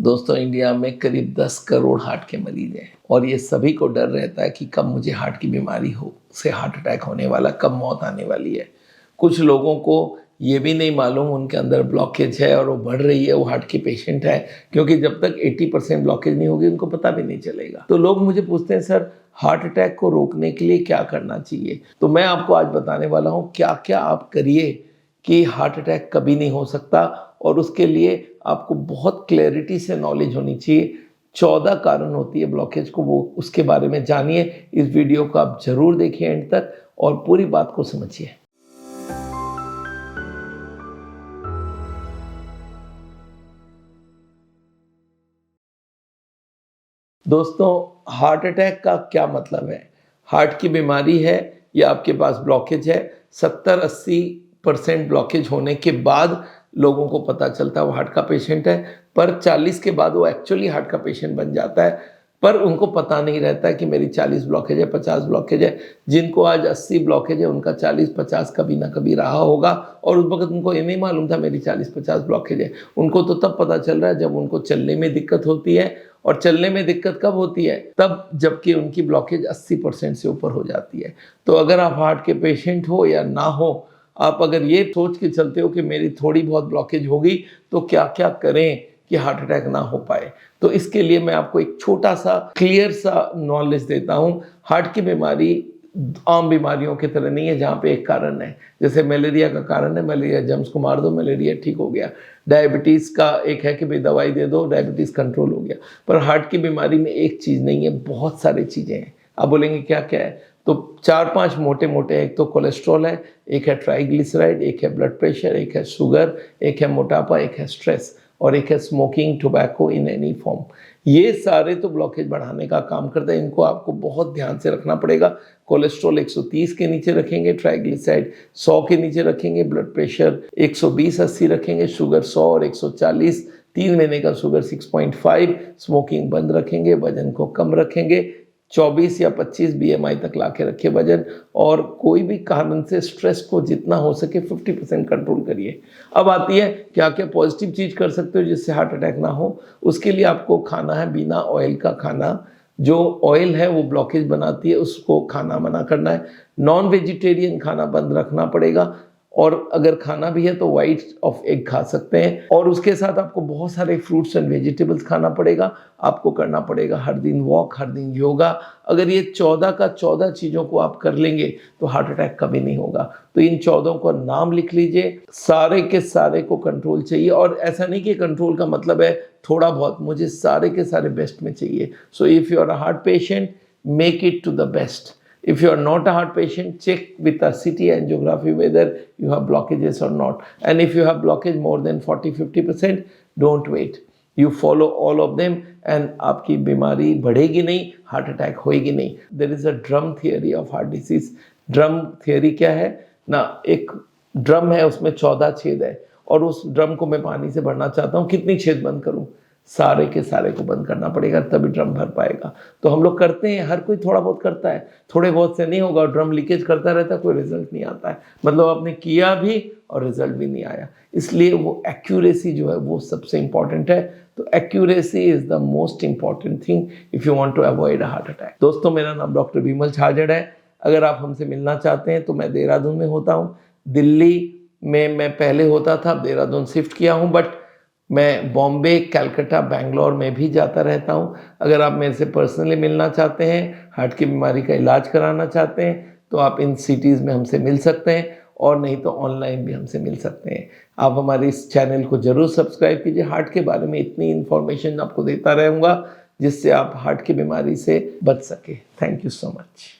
दोस्तों इंडिया में करीब 10 करोड़ हार्ट के मरीज हैं और ये सभी को डर रहता है कि कब मुझे हार्ट की बीमारी हो से हार्ट अटैक होने वाला, कब मौत आने वाली है। कुछ लोगों को ये भी नहीं मालूम उनके अंदर ब्लॉकेज है और वो बढ़ रही है, वो हार्ट की पेशेंट है, क्योंकि जब तक 80% ब्लॉकेज नहीं होगी उनको पता भी नहीं चलेगा। तो लोग मुझे पूछते हैं सर हार्ट अटैक को रोकने के लिए क्या करना चाहिए। तो मैं आपको आज बताने वाला हूँ क्या क्या आप करिए कि हार्ट अटैक कभी नहीं हो सकता, और उसके लिए आपको बहुत क्लैरिटी से नॉलेज होनी चाहिए। 14 कारण होती है ब्लॉकेज को, वो उसके बारे में जानिए। इस वीडियो को आप जरूर देखिए एंड तक और पूरी बात को समझिए। दोस्तों हार्ट अटैक का क्या मतलब है? हार्ट की बीमारी है या आपके पास ब्लॉकेज है। 70-80% ब्लॉकेज होने के बाद लोगों को पता चलता है वो हार्ट का पेशेंट है, पर 40 के बाद वो एक्चुअली हार्ट का पेशेंट बन जाता है। पर उनको पता नहीं रहता है कि मेरी 40 ब्लॉकेज है, 50 ब्लॉकेज है। जिनको आज 80 ब्लॉकेज है उनका 40-50 कभी ना कभी रहा होगा, और उस वक्त उनको ये नहीं मालूम था मेरी 40-50 ब्लॉकेज है। उनको तो तब पता चल रहा है जब उनको चलने में दिक्कत होती है, और चलने में दिक्कत कब होती है? तब जबकि उनकी ब्लॉकेज 80% से ऊपर हो जाती है। तो अगर आप हार्ट के पेशेंट हो या ना हो, आप अगर ये सोच के चलते हो कि मेरी थोड़ी बहुत ब्लॉकेज होगी तो क्या क्या करें कि हार्ट अटैक ना हो पाए, तो इसके लिए मैं आपको एक छोटा सा क्लियर सा नॉलेज देता हूँ। हार्ट की बीमारी आम बीमारियों की तरह नहीं है जहाँ पे एक कारण है। जैसे मलेरिया का कारण है, मलेरिया जर्म्स को मार दो, मलेरिया ठीक हो गया। डायबिटीज़ का एक है कि भाई दवाई दे दो, डायबिटीज़ कंट्रोल हो गया। पर हार्ट की बीमारी में एक चीज़ नहीं है, बहुत सारी चीज़ें हैं। आप बोलेंगे क्या क्या है? तो 4-5 मोटे मोटे, एक तो कोलेस्ट्रॉल है, एक है ट्राइग्लिसराइड, एक है ब्लड प्रेशर, एक है शुगर, एक है मोटापा, एक है स्ट्रेस, और एक है smoking, tobacco in any form. ये सारे तो ब्लॉकेज बढ़ाने का काम करते हैं, इनको आपको बहुत ध्यान से रखना पड़ेगा। कोलेस्ट्रॉल 130 के नीचे रखेंगे, ट्राइग्लिसराइड 100 के नीचे रखेंगे, ब्लड प्रेशर 120-80 रखेंगे, शुगर 100 और 140, 3 महीने का शुगर 6.5, स्मोकिंग बंद रखेंगे, वजन को कम रखेंगे, 24 या 25 बीएमआई तक ला के रखे वजन, और कोई भी कारण से स्ट्रेस को जितना हो सके 50% कंट्रोल करिए। अब आती है क्या क्या पॉजिटिव चीज़ कर सकते हो जिससे हार्ट अटैक ना हो। उसके लिए आपको खाना है बिना ऑयल का खाना। जो ऑयल है वो ब्लॉकेज बनाती है, उसको खाना मना करना है। नॉन वेजिटेरियन खाना बंद रखना पड़ेगा, और अगर खाना भी है तो वाइट ऑफ एग खा सकते हैं, और उसके साथ आपको बहुत सारे फ्रूट्स एंड वेजिटेबल्स खाना पड़ेगा। आपको करना पड़ेगा हर दिन वॉक, हर दिन योगा। अगर ये 14 का 14 चीज़ों को आप कर लेंगे तो हार्ट अटैक कभी नहीं होगा। तो इन 14 को नाम लिख लीजिए, सारे के सारे को कंट्रोल चाहिए। और ऐसा नहीं कि कंट्रोल का मतलब है थोड़ा बहुत, मुझे सारे के सारे बेस्ट में चाहिए। So if you are a heart patient, make it to the best. If you are not a heart patient, check with a CT angiography whether you have blockages or not. And if you have blockage more than 40-50%, don't wait. You follow all of them and आपकी बीमारी बढ़ेगी नहीं, heart attack होएगी नहीं। There is a drum theory of heart disease. Drum theory क्या है ना? एक ड्रम है, उसमें 14 छेद है, और उस ड्रम को मैं पानी से भरना चाहता हूँ। कितनी छेद बंद करूँ? सारे के सारे को बंद करना पड़ेगा, तभी ड्रम भर पाएगा। तो हम लोग करते हैं, हर कोई थोड़ा बहुत करता है, थोड़े बहुत से नहीं होगा, ड्रम लीकेज करता रहता है, कोई रिजल्ट नहीं आता है। मतलब आपने किया भी और रिजल्ट भी नहीं आया। इसलिए वो एक्यूरेसी जो है वो सबसे इंपॉर्टेंट है। तो accuracy is the most important thing if you want to avoid a heart attack. दोस्तों मेरा नाम डॉक्टर विमल छाजड़ है। अगर आप हमसे मिलना चाहते हैं तो मैं देहरादून में होता हूँ। दिल्ली में मैं पहले होता था, देहरादून शिफ्ट किया हूँ, बट मैं बॉम्बे, कलकत्ता, बैंगलोर में भी जाता रहता हूँ। अगर आप मेरे से पर्सनली मिलना चाहते हैं, हार्ट की बीमारी का इलाज कराना चाहते हैं, तो आप इन सिटीज़ में हमसे मिल सकते हैं, और नहीं तो ऑनलाइन भी हमसे मिल सकते हैं। आप हमारे इस चैनल को ज़रूर सब्सक्राइब कीजिए। हार्ट के बारे में इतनी इन्फॉर्मेशन आपको देता रहूँगा जिससे आप हार्ट की बीमारी से बच सके। Thank you so much.